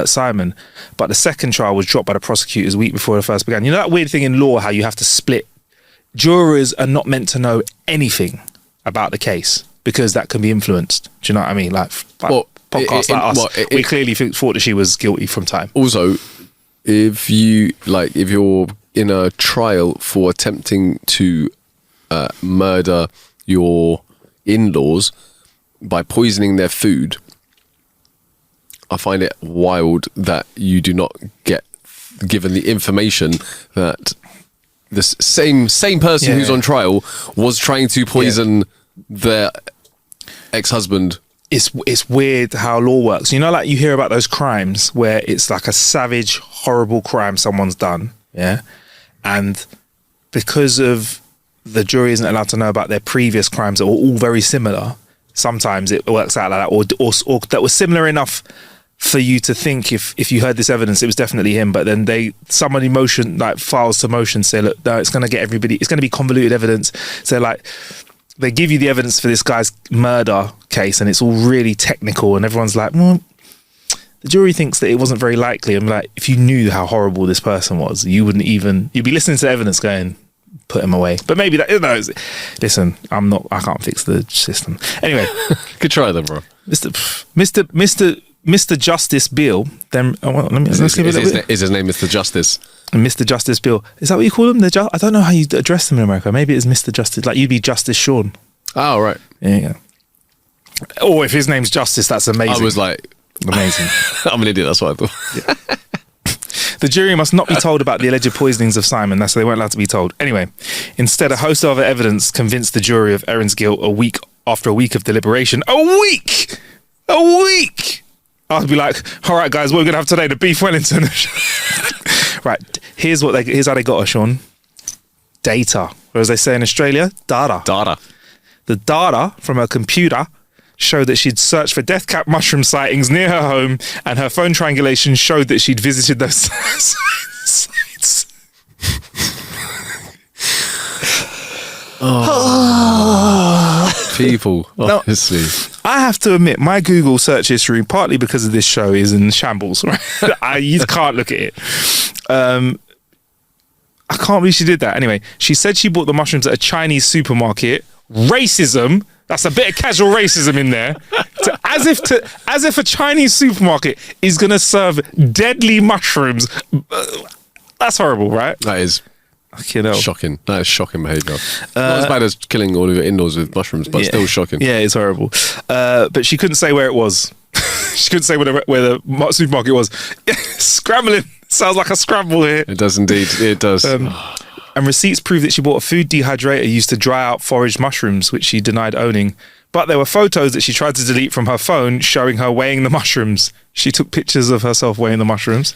Simon. But the second trial was dropped by the prosecutors a week before the first began. You know that weird thing in law, how you have to split? Jurors are not meant to know anything about the case because that can be influenced. Do you know what I mean? Like podcasts like us, we clearly thought that she was guilty from time. Also, if you're in a trial for attempting to murder your in-laws by poisoning their food, I find it wild that you do not get given the information that the same person who's on trial was trying to poison their ex-husband. It's weird how law works. You know, like you hear about those crimes where it's like a savage, horrible crime someone's done, yeah? And because of the jury isn't allowed to know about their previous crimes that were all very similar, sometimes it works out like that, or that was similar enough for you to think if you heard this evidence, it was definitely him. But then somebody files to motion, say, look, no, it's going to get everybody. It's going to be convoluted evidence. So like, they give you the evidence for this guy's murder case, and it's all really technical, and everyone's like, well, the jury thinks that it wasn't very likely. I'm like, if you knew how horrible this person was, you'd be listening to the evidence going, put him away. But maybe that, listen, I can't fix the system. Anyway. Good try then, bro. Mr. Justice Bill, then, is his name Mr. Justice? Mr. Justice Bill. Is that what you call him? I don't know how you address them in America. Maybe it's Mr. Justice, like you'd be Justice Sean. Oh, right. Yeah. Or if his name's Justice, that's amazing. I was like... Amazing. I'm an idiot, that's what I thought. Yeah. The jury must not be told about the alleged poisonings of Simon. That's why they weren't allowed to be told. Anyway, instead, a host of other evidence convinced the jury of Erin's guilt after a week of deliberation. A week! I'd be like, all right, guys, what we're going to have today? The beef Wellington. Right, here's how they got her, Sean. Data. Or as they say in Australia, data. The data from her computer showed that she'd searched for death cap mushroom sightings near her home, and her phone triangulation showed that she'd visited those sites. People, obviously. Now, I have to admit, my Google search history, partly because of this show, is in shambles. Right? You can't look at it. I can't believe she did that. Anyway, she said she bought the mushrooms at a Chinese supermarket. Racism. That's a bit of casual racism in there. As if a Chinese supermarket is going to serve deadly mushrooms. That's horrible, right? That is shocking. That is shocking behaviour. Not as bad as killing all of it indoors with mushrooms, but still shocking. Yeah, it's horrible. But she couldn't say where it was. She couldn't say where the supermarket was. Scrambling. Sounds like a scramble here. It does indeed. It does. And receipts prove that she bought a food dehydrator used to dry out foraged mushrooms, which she denied owning. But there were photos that she tried to delete from her phone showing her weighing the mushrooms. She took pictures of herself weighing the mushrooms.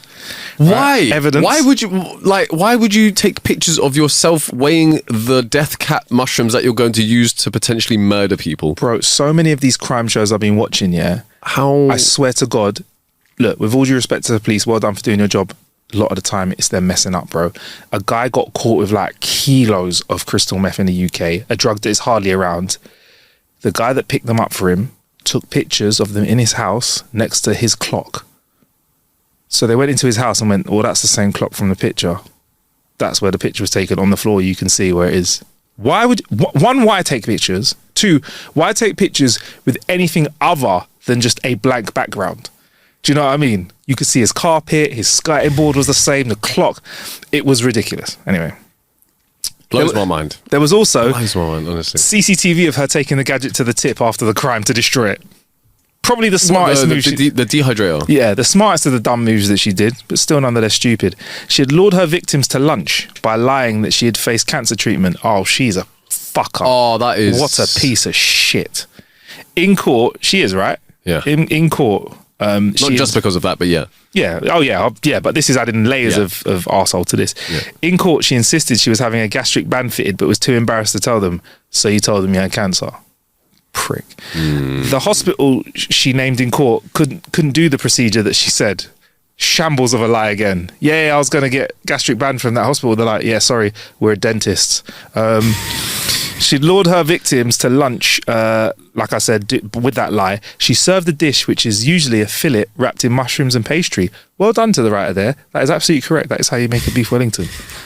Why? Evidence. Why would you take pictures of yourself weighing the death cap mushrooms that you're going to use to potentially murder people? Bro, so many of these crime shows I've been watching, How? I swear to God, look, with all due respect to the police, well done for doing your job. A lot of the time, it's them messing up, bro. A guy got caught with like kilos of crystal meth in the UK, a drug that is hardly around. The guy that picked them up for him took pictures of them in his house next to his clock. So they went into his house and went, well, that's the same clock from the picture. That's where the picture was taken. On the floor, you can see where it is. Why take pictures? 2, why take pictures with anything other than just a blank background? Do you know what I mean? You could see his carpet, his skirting board was the same, the clock. It was ridiculous. Anyway. Blows my mind. There was also Blows my mind, honestly. CCTV of her taking the gadget to the tip after the crime to destroy it. Probably the smartest move. The dehydrator. Yeah, the smartest of the dumb moves that she did, but still nonetheless stupid. She had lured her victims to lunch by lying that she had faced cancer treatment. Oh, she's a fucker. Oh, that is... What a piece of shit. In court, she is, right? Yeah. In court... Not just because of that, but yeah. Yeah. Oh, yeah. But this is adding layers of arsehole to this. Yeah. In court, she insisted she was having a gastric band fitted, but was too embarrassed to tell them. So you told them you had cancer. Prick. The hospital she named in court couldn't do the procedure that she said. Shambles of a lie again. Yeah, I was going to get gastric band from that hospital. They're like, yeah, sorry, we're dentists. She lured her victims to lunch, like I said, with that lie. She served a dish, which is usually a fillet wrapped in mushrooms and pastry. Well done to the writer there. That is absolutely correct. That is how you make a beef Wellington.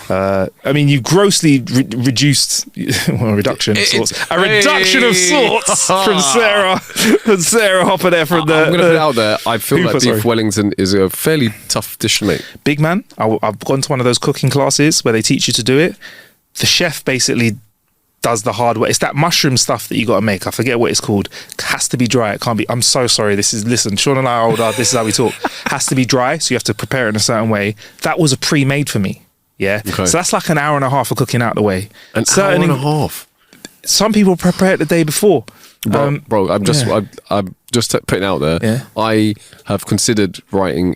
I mean, you grossly reduced... Well, a reduction of sorts. A reduction of sorts from Sarah Hopper there from the... I'm going to put it out there. I feel like beef Wellington is a fairly tough dish to make. Big man, I've gone to one of those cooking classes where they teach you to do it. The chef basically... does the hard work. It's that mushroom stuff that you got to make. I forget what it's called. It has to be dry. It can't be. I'm so sorry. Listen, Sean and I are older. This is how we talk. Has to be dry, so you have to prepare it in a certain way. That was a pre-made for me. Yeah. Okay. So that's like an hour and a half of cooking out the way. Hour and a half? Some people prepare it the day before. Bro, I'm just putting it out there. Yeah. I have considered writing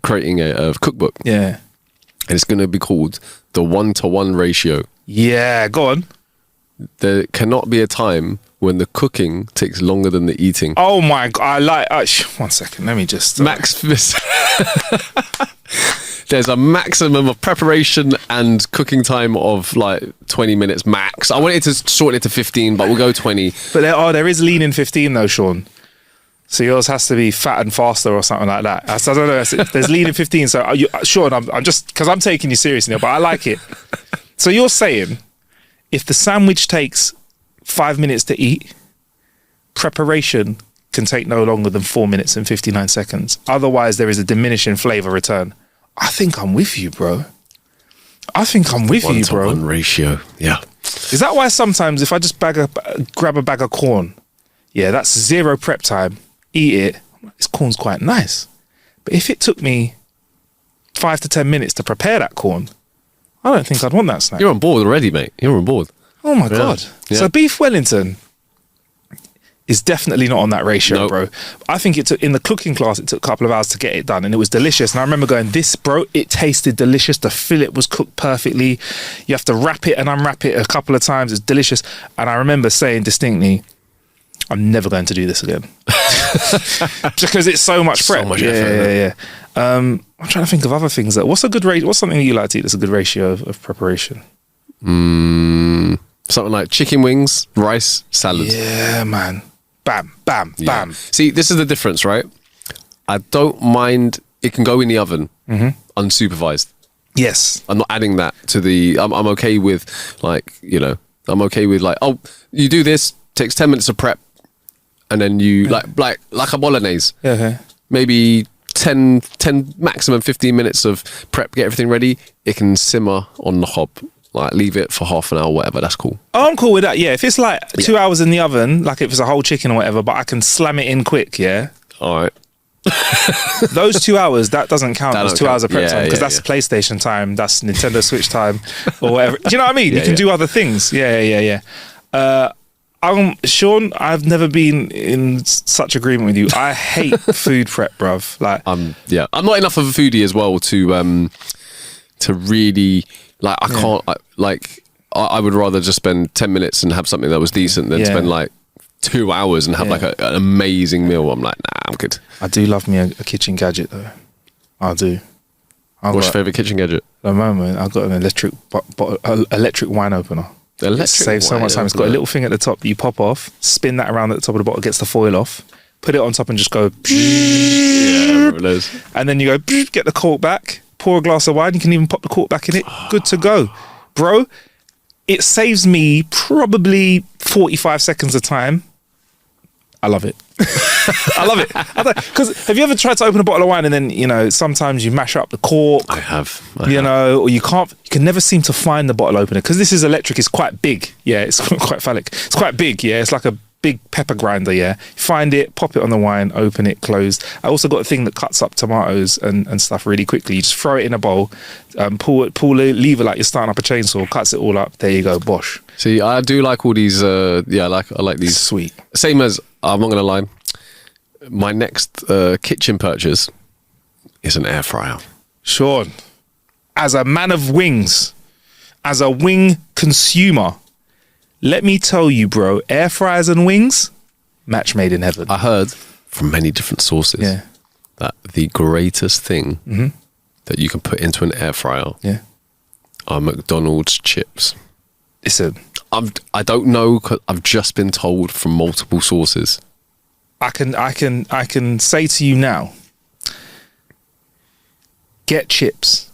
creating a cookbook. Yeah. And it's going to be called The 1-to-1 Ratio. Yeah, go on. There cannot be a time when the cooking takes longer than the eating. Oh my god! I like. 1 second. Let me just. There's a maximum of preparation and cooking time of like 20 minutes max. I wanted to shorten it to 15, but we'll go 20. But there is lean in 15 though, Sean. So yours has to be fat and faster or something like that. I don't know. There's lean in 15. So Sean, I'm just because I'm taking you seriously now, but I like it. So you're saying if the sandwich takes 5 minutes to eat, preparation can take no longer than 4 minutes and 59 seconds. Otherwise, there is a diminishing flavour return. I think I'm with you, bro. I think I'm with you, bro. 1-to-1 ratio, yeah. Is that why sometimes if I just grab a bag of corn, yeah, that's 0 prep time, eat it, this corn's quite nice. But if it took me 5 to 10 minutes to prepare that corn, I don't think I'd want that snack. You're on board already, mate. You're on board. Oh my God. Yeah. So beef Wellington is definitely not on that ratio, Nope. bro. I think it took, in the cooking class, it took a couple of hours to get it done and it was delicious. And I remember going, this, bro, it tasted delicious. The fillet was cooked perfectly. You have to wrap it and unwrap it a couple of times. It's delicious. And I remember saying distinctly, I'm never going to do this again. Because it's so much prep. So much effort. Yeah. I'm trying to think of other things. What's a good ratio? What's something that you like to eat that's a good ratio of preparation? Something like chicken wings, rice, salad. Yeah, man. Bam, bam, bam. Yeah. See, this is the difference, right? I don't mind. It can go in the oven, unsupervised. Yes. I'm not adding that to the. I'm okay with like, you know, I'm okay with like, oh, you do this, takes 10 minutes of prep, and then you like a bolognese. Yeah. Okay. Maybe 10 maximum 15 minutes of prep, get everything ready. It can simmer on the hob. Like leave it for half an hour, whatever. That's cool. Oh, I'm cool with that. Yeah, if it's like 2 hours in the oven, like if it's a whole chicken or whatever, but I can slam it in quick. Yeah. All right. Those 2 hours, that doesn't count That as don't 2 hours of prep count. time because that's PlayStation time, that's Nintendo Switch time, or whatever. Do you know what I mean? You can do other things. Yeah. Sean, I've never been in such agreement with you. I hate food prep, bruv. Like, I'm not enough of a foodie as well to really like. I can't I would rather just spend 10 minutes and have something that was decent than spend like 2 hours and have like an amazing meal. I'm like, nah, I'm good. I do love me a kitchen gadget though. I do. What's your favourite kitchen gadget? At the moment, I've got an electric wine opener. Saves so much time. It's got a little thing at the top that you pop off, spin that around at the top of the bottle, gets the foil off, put it on top and just go. And then you go, get the cork back, pour a glass of wine. You can even pop the cork back in it. Good to go. Bro, it saves me probably 45 seconds of time. I love it. I love it. Because have you ever tried to open a bottle of wine and then, you know, sometimes you mash up the cork? I have. Know, or you can never seem to find the bottle opener because this is electric. It's quite big. Yeah, it's quite phallic. It's quite big. Yeah, it's like a big pepper grinder. Yeah, find it, pop it on the wine, open it, closed. I also got a thing that cuts up tomatoes and stuff really quickly. You just throw it in a bowl, pull the lever like you're starting up a chainsaw, cuts it all up. There you go, bosh. See, I do like all these. I like these. Sweet. Same as, I'm not gonna lie, my next kitchen purchase is an air fryer. Sean, as a man of wings, as a wing consumer, let me tell you, bro, air fryers and wings, match made in heaven. I heard from many different sources that the greatest thing that you can put into an air fryer are McDonald's chips. Listen, I don't know, 'cause I've just been told from multiple sources. I can say to you now, get chips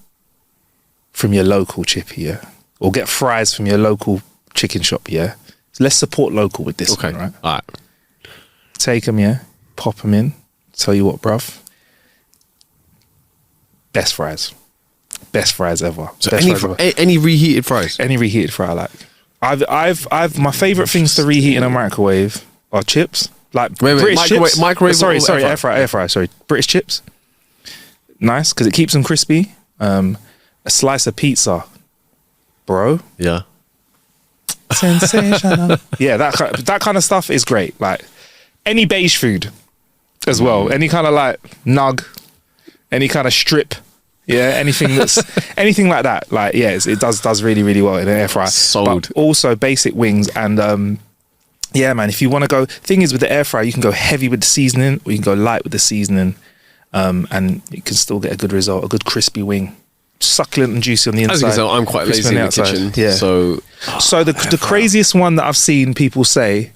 from your local chippy, yeah? Or get fries from your local chicken shop, yeah? So let's support local with this one, right? All right. Take them, yeah? Pop them in. Tell you what, bruv. Best fries. Best fries ever. So Best fries ever. any reheated fries? Any reheated fry I like. I've my favourite things to reheat in a microwave are chips. Like British chips. Microwave sorry, air fryer. Sorry, British chips. Nice because it keeps them crispy. A slice of pizza, bro. Yeah. Sensational. Yeah, that kind of stuff is great. Like any beige food as well. Any kind of like nug, any kind of strip. Yeah, anything like that. Like, yeah, it does really, really well in an air fryer. Sold. But also basic wings and Yeah, man. If you want to go, thing is with the air fryer, you can go heavy with the seasoning, or you can go light with the seasoning, and you can still get a good result, a good crispy wing, succulent and juicy on the inside. As you can tell, I'm quite lazy in the kitchen. Yeah. So the craziest one that I've seen people say,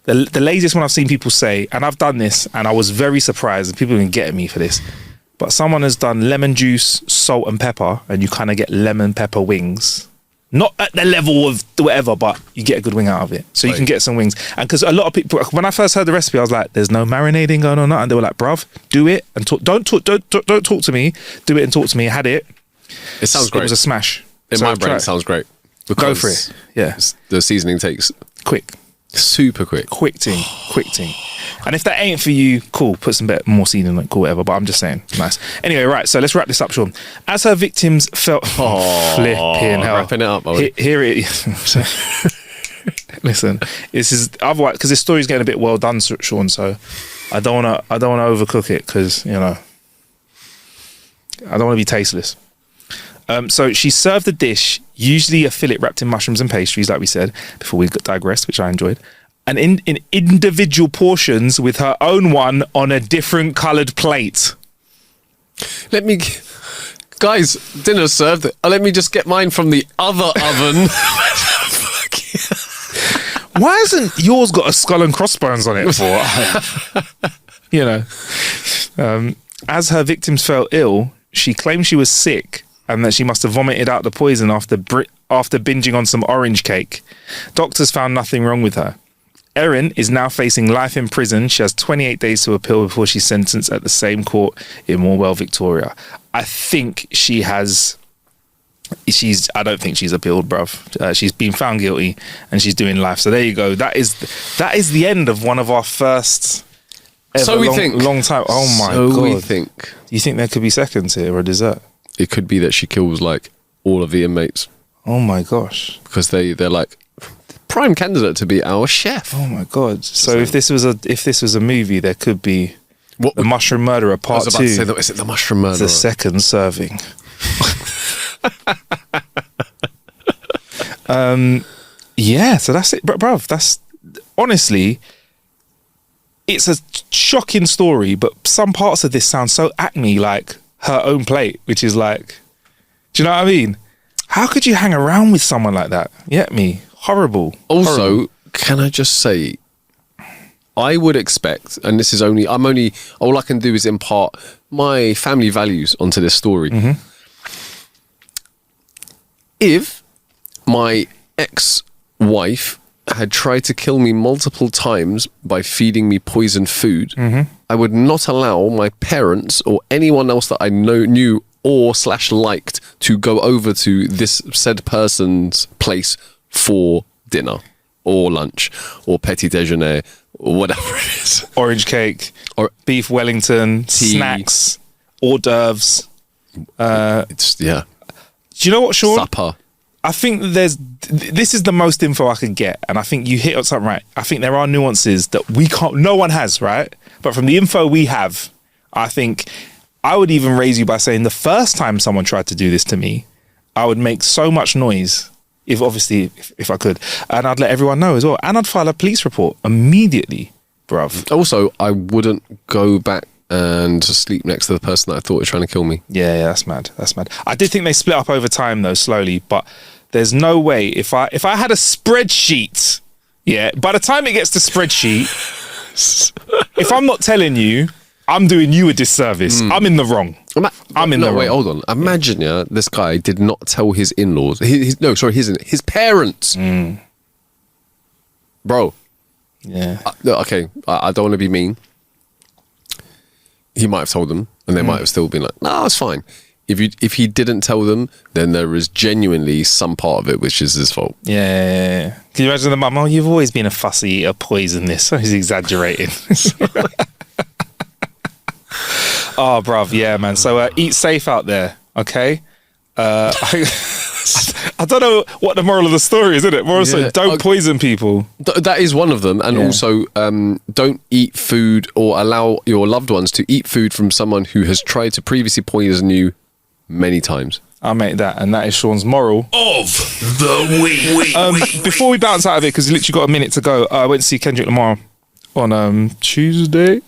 the laziest one I've seen people say, and I've done this, and I was very surprised, and people can get at me for this. But someone has done lemon juice, salt, and pepper, and you kind of get lemon pepper wings. Not at the level of whatever, but you get a good wing out of it. So you can get some wings. And because a lot of people, when I first heard the recipe, I was like, "There's no marinating going on," and they were like, "Bruv, do it and talk. Don't talk to me. Do it and talk to me." I had it. It sounds great. It was a smash. In my brain, it sounds great. Go for it. Yeah. The seasoning takes quick. Super quick. Quick ting. And if that ain't for you, cool, put some bit more seasoning, like cool, whatever. But I'm just saying, nice. Anyway, right, so let's wrap this up, Sean. As her victims felt... flipping hell. Wrapping it up, Here it is. Listen, this is... Otherwise, because this story's getting a bit well done, Sean, so I don't want to overcook it, because, you know, I don't want to be tasteless. So she served the dish, usually a fillet wrapped in mushrooms and pastries, like we said, before we digressed, which I enjoyed, and in individual portions with her own one on a different coloured plate. Guys, dinner served. Let me just get mine from the other oven. Why hasn't yours got a skull and crossbones on it for? You know. As her victims fell ill, she claimed she was sick and that she must have vomited out the poison after binging on some orange cake. Doctors found nothing wrong with her. Erin is now facing life in prison. She has 28 days to appeal before she's sentenced at the same court in Morwell, Victoria. I think I don't think she's appealed, bruv. She's been found guilty and she's doing life. So there you go. That is the end of one of our first ever long time. Oh my God. So we think. Do you think there could be seconds here or a dessert? It could be that she kills like all of the inmates. Oh my gosh. Because they're like prime candidate to be our chef. Oh my God. So if this was a movie, there could be The Mushroom Murderer Part 2. Is it The Mushroom Murderer? The second serving. Yeah, so that's it. Bruv, that's honestly, it's a shocking story, but some parts of this sound so Acme, like her own plate, which is like, do you know what I mean? How could you hang around with someone like that? You get me? Horrible. Also, Horrible. Can I just say, I would expect, and this is all I can do is impart my family values onto this story. Mm-hmm. If my ex-wife had tried to kill me multiple times by feeding me poisoned food, mm-hmm. I would not allow my parents or anyone else that I knew or / liked to go over to this said person's place for dinner or lunch or petit déjeuner or whatever it is. Orange cake, or beef Wellington, tea, snacks, hors d'oeuvres. Yeah. Do you know what, Sean? Supper. I think this is the most info I could get, and I think you hit on something right. I think there are nuances that no one has, right? But from the info we have, I think I would even raise you by saying the first time someone tried to do this to me, I would make so much noise, if I could, and I'd let everyone know as well, and I'd file a police report immediately, bruv. Also, I wouldn't go back and sleep next to the person that I thought was trying to kill me. Yeah, that's mad. I did think they split up over time though, slowly, but there's no way if I had a spreadsheet, yeah, by the time it gets to spreadsheet, if I'm not telling you, I'm doing you a disservice. I'm in the wrong. I'm in the wrong. Wait, hold on. Imagine, this guy did not tell his in-laws. His parents. Bro. Yeah. Okay, I don't want to be mean. He might have told them, and they might have still been like, "No, it's fine." If he didn't tell them, then there is genuinely some part of it which is his fault. Yeah. Can you imagine the mum? Oh, you've always been a fussy eater, poison this. So he's exaggerating. Oh, bruv, yeah, man. So eat safe out there, okay? I don't know what the moral of the story is, isn't it? More so, don't poison people. That is one of them. And also, don't eat food or allow your loved ones to eat food from someone who has tried to previously poison you many times. I'll make that. And that is Sean's moral of the week. Before we bounce out of it, because we literally got a minute to go, I went to see Kendrick Lamar on Tuesday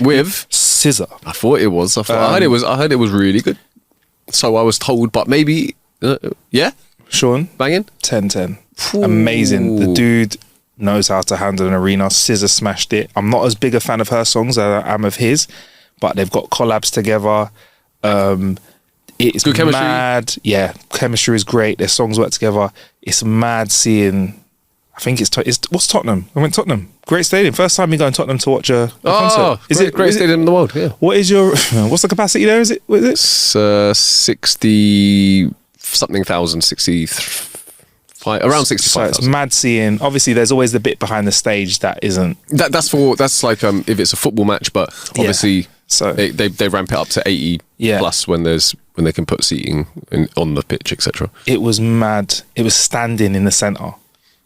with Scissor. I thought it was. I heard it was really good. So I was told, but maybe yeah. Sean, banging 10-10. Amazing. The dude knows how to handle an arena. Scissor smashed it. I'm not as big a fan of her songs as I am of his, but they've got collabs together. It's good chemistry. Mad. Yeah, chemistry is great. Their songs work together. It's mad seeing. I think it's what's Tottenham? I went Tottenham. Great stadium. First time you go in Tottenham to watch a concert. Is it great stadium in the world? Yeah. What is what's the capacity there? Is it? What is it? It's 60 something thousand, 65, around 65,000. So it's mad seeing. Obviously, there's always the bit behind the stage that isn't. That's like if it's a football match, but obviously. Yeah. So they ramp it up to 80 plus when they can put seating on the pitch, etc. It was mad. It was standing in the centre.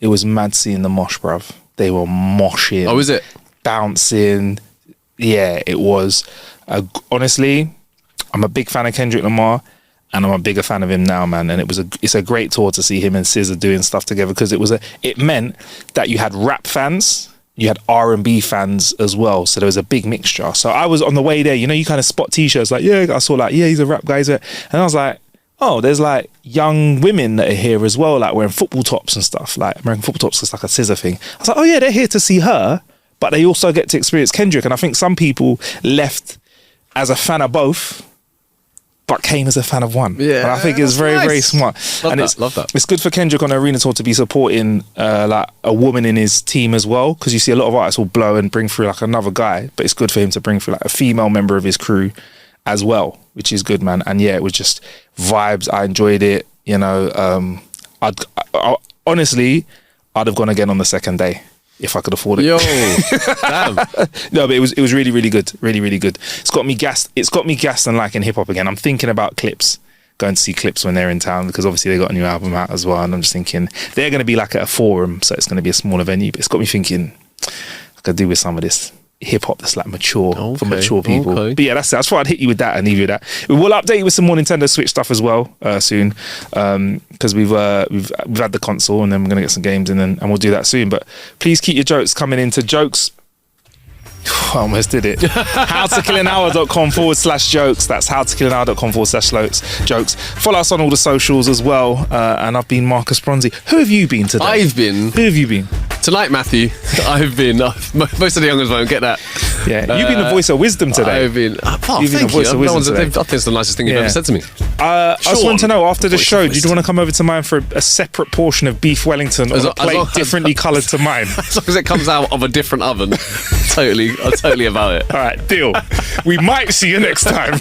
It was mad seeing the mosh, bruv. They were moshing. Oh, is it? Bouncing. Yeah, it was. Honestly, I'm a big fan of Kendrick Lamar, and I'm a bigger fan of him now, man. And it's a great tour to see him and SZA doing stuff together, because it meant that you had rap fans. You had R&B fans as well, so there was a big mixture. So I was on the way there, you kind of spot t-shirts like, I saw like, he's a rap guy, and I was like, oh, there's like young women that are here as well, like wearing football tops and stuff, like American football tops is like a SZA thing. I was like, oh yeah, they're here to see her, but they also get to experience Kendrick. And I think some people left as a fan of both, but came as a fan of one. Yeah, and I think it's very, very smart. Love that. It's good for Kendrick on the arena tour to be supporting like a woman in his team as well, because you see a lot of artists will blow and bring through like another guy, but it's good for him to bring through like a female member of his crew as well, which is good, man. And yeah, it was just vibes. I enjoyed it. I I'd have gone again on the second day if I could afford it. Yo, damn. No, but it was really, really good. Really, really good. It's got me gassed and liking hip hop again. I'm thinking about Clips, going to see Clips when they're in town, because obviously they got a new album out as well. And I'm just thinking they're going to be like at a forum, so it's going to be a smaller venue. But it's got me thinking I could do with some of this hip hop that's like mature for mature people. Okay. But yeah, that's it. I just thought I'd hit you with that and leave you with that. We'll update you with some more Nintendo Switch stuff as well soon, because we've had the console, and then we're gonna get some games in, and we'll do that soon. But please keep your jokes coming into jokes. I almost did it. howtokillanhour.com/jokes. That's howtokillanhour.com/jokes. Follow us on all the socials as well. And I've been Marcus Bronzy. Who have you been today? Who have you been? Tonight, Matthew, I've been... most of the youngers won't get that. Yeah, you've been the voice of wisdom today. I've been... you've been the voice of wisdom today. I think it's the nicest thing you've ever said to me. I just want to know, after the show, do you want to come over to mine for a separate portion of beef Wellington on a plate differently coloured to mine? As long as it comes out of a different oven. I'm totally about it. All right, deal. We might see you next time.